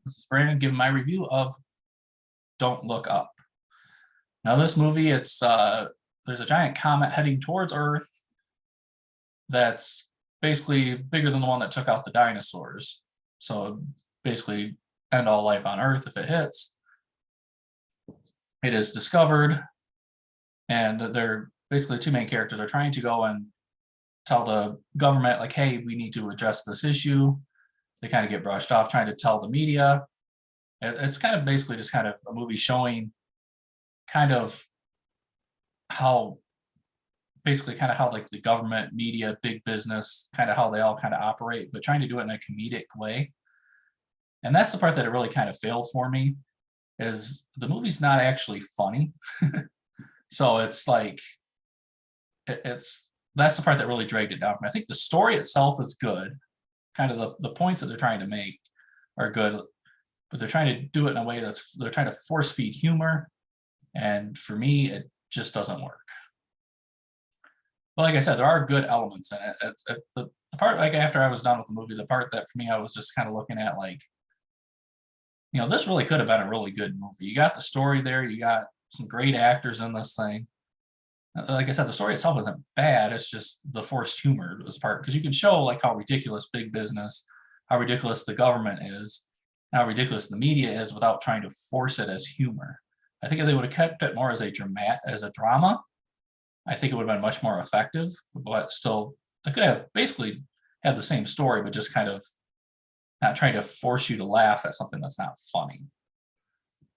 This is Brandon giving my review of Don't Look Up. Now this movie, it's there's a giant comet heading towards Earth that's basically bigger than the one that took out the dinosaurs. So basically end all life on Earth if it hits. It is discovered, and they're basically two main characters are trying to go and tell the government, like, hey, we need to address this issue. They kind of get brushed off trying to tell the media. It's kind of basically just kind of a movie showing kind of how basically kind of how like the government, media, big business, kind of how they all kind of operate, but trying to do it in a comedic way. And that's the part that it really kind of failed for me, is the movie's not actually funny. So it's like it's that's the part that really dragged it down for me. I think the story itself is good. Kind of the points that they're trying to make are good, but they're trying to do it in a way they're trying to force feed humor. And for me, it just doesn't work. But like I said, there are good elements in it. It's the part, like after I was done with the movie, the part that for me, I was just kind of looking at like, this really could have been a really good movie. You got the story there. You got some great actors in this thing. Like I said, the story itself isn't bad. It's just the forced humor was part, because you can show like how ridiculous big business, how ridiculous the government is, how ridiculous the media is without trying to force it as humor. I think if they would have kept it more as a drama, I think it would have been much more effective. But still, I could have basically had the same story, but just kind of not trying to force you to laugh at something that's not funny.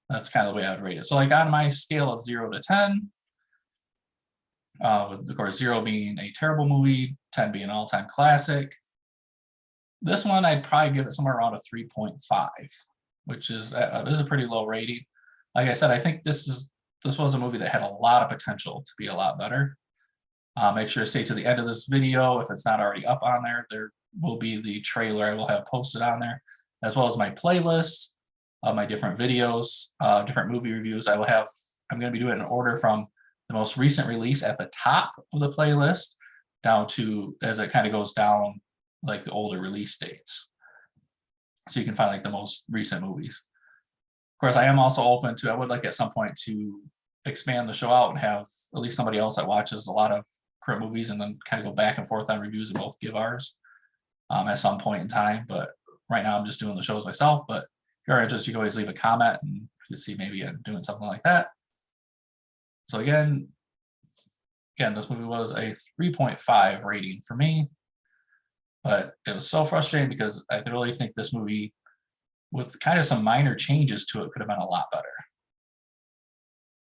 That's kind of the way I would rate it. So like on my scale of 0 to 10, with of course 0 being a terrible movie, 10 being an all-time classic, this one I'd probably give it somewhere around a 3.5, which is a pretty low rating. Like I said, I think this was a movie that had a lot of potential to be a lot better. Make sure to stay to the end of this video. If it's not already up on there, there will be the trailer I will have posted on there, as well as my playlist of my different videos, different movie reviews. I'm going to be doing it in order from the most recent release at the top of the playlist down to as it kind of goes down like the older release dates. So you can find like the most recent movies. Of course, I am also open to, I would like at some point to expand the show out and have at least somebody else that watches a lot of current movies and then kind of go back and forth on reviews and both give ours at some point in time. But right now I'm just doing the shows myself. But if you're interested, you can always leave a comment and you see maybe I'm doing something like that. So again, this movie was a 3.5 rating for me, but it was so frustrating because I really think this movie, with kind of some minor changes to it, could have been a lot better.